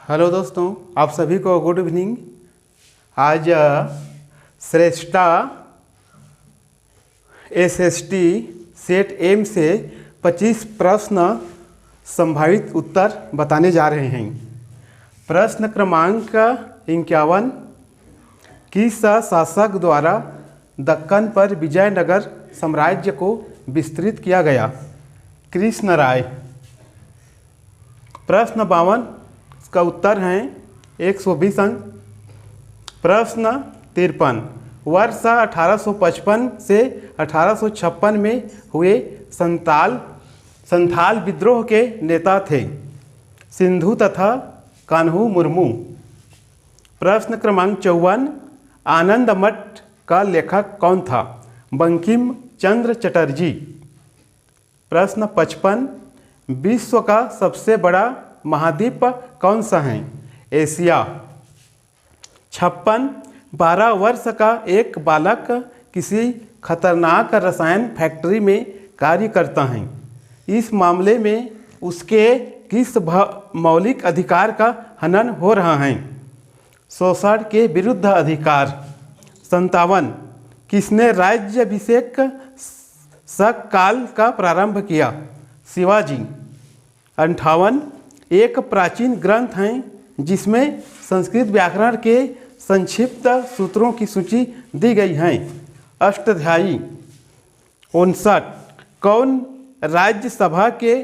Hello दोस्तों, आप सभी को गुड इवनिंग। आज श्रेष्ठा एसएसटी सेट एम से 25 प्रश्न संभावित उत्तर बताने जा रहे हैं। प्रश्न क्रमांक 51, किस शासक द्वारा दक्कन पर विजयनगर साम्राज्य को विस्तृत किया गया? कृष्ण राय। प्रश्न 52 का उत्तर है 120 अंक। प्रश्न 53, वर्ष 1855 से 1856 में हुए संथाल विद्रोह के नेता थे सिंधु तथा कान्हू मुर्मू। प्रश्न क्रमांक 54, आनंद मठ का लेखक कौन था? बंकिम चंद्र चटर्जी। प्रश्न 55, विश्व का सबसे बड़ा महाद्वीप कौन सा है? एशिया। 56, 12 वर्ष का एक बालक किसी खतरनाक रसायन फैक्ट्री में कार्य करता है। इस मामले में उसके किस मौलिक अधिकार का हनन हो रहा है? शोषण के विरुद्ध अधिकार। 57, किसने राज्याभिषेक काल का प्रारंभ किया? शिवाजी। 58, एक प्राचीन ग्रंथ है जिसमें संस्कृत व्याकरण के संक्षिप्त सूत्रों की सूची दी गई है। अष्टाध्यायी। 59, कौन राज्यसभा के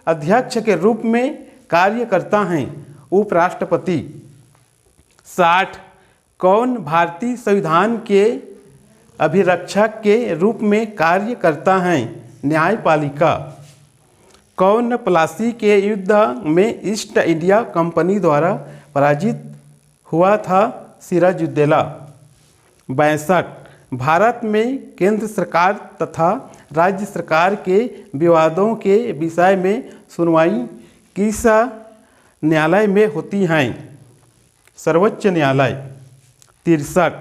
अध्यक्ष के रूप में कार्य करता है? उपराष्ट्रपति। 60, कौन भारतीय संविधान के अभिरक्षक के रूप में कार्य करता है? न्यायपालिका। कौन प्लासी के युद्ध में ईस्ट इंडिया कंपनी द्वारा पराजित हुआ था? सिराजुद्दौला। 62, भारत में केंद्र सरकार तथा राज्य सरकार के विवादों के विषय में सुनवाई किस न्यायालय में होती है? सर्वोच्च न्यायालय। 63,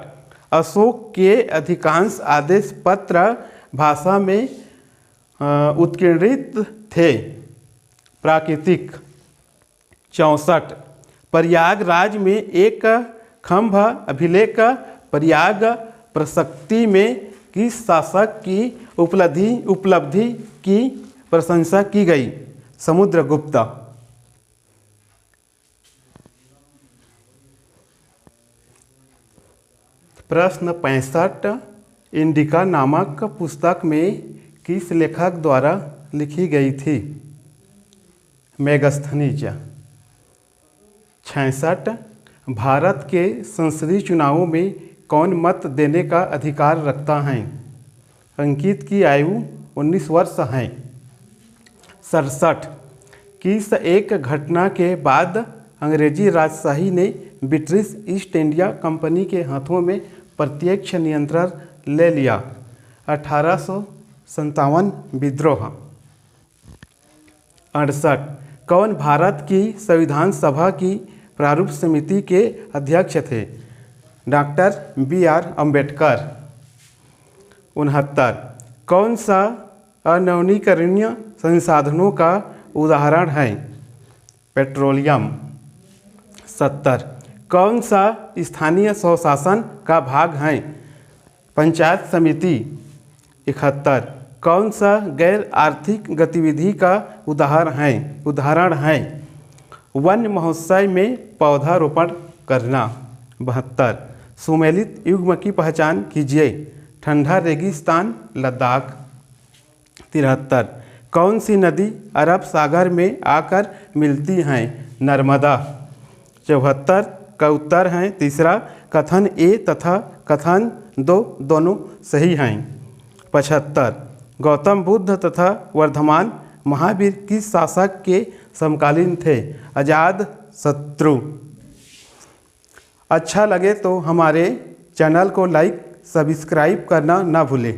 अशोक के अधिकांश आदेश पत्र भाषा में उत्कीर्णित थे। प्राकृतिक। 64, प्रयागराज में एक खंभ अभिलेख प्रयाग प्रशक्ति में किस शासक की उपलब्धि की प्रशंसा की गई? समुद्रगुप्त। प्रश्न 65, इंडिका नामक पुस्तक में किस लेखक द्वारा लिखी गई थी? मेगस्थनीज। 66, भारत के संसदीय चुनावों में कौन मत देने का अधिकार रखता है? अंकित की आयु 19 वर्ष है। 67, किस एक घटना के बाद अंग्रेजी राजशाही ने ब्रिटिश ईस्ट इंडिया कंपनी के हाथों में प्रत्यक्ष नियंत्रण ले लिया? 1857 विद्रोह। 68, कौन भारत की संविधान सभा की प्रारूप समिति के अध्यक्ष थे? Doctor BR Ambedkar. 69, कौन सा अनवीकरणीय संसाधनों का उदाहरण है? पेट्रोलियम। 70, कौन सा स्थानीय स्वशासन का भाग है? पंचायत समिति। 71, कौन सा गैर आर्थिक गतिविधि का उदाहरण है? वन महोत्सव में पौधारोपण करना। 72, सुमेलित युग्म की पहचान कीजिए। ठंडा रेगिस्तान लद्दाख। 73, कौन सी नदी अरब सागर में आकर मिलती हैं? नर्मदा। 74 का उत्तर है तीसरा, कथन ए तथा कथन दो दोनों सही हैं। 75, गौतम बुद्ध तथा वर्धमान महावीर किस शासक के समकालीन थे? अजात शत्रु। अच्छा लगे तो हमारे चैनल को लाइक सब्सक्राइब करना ना भूलें।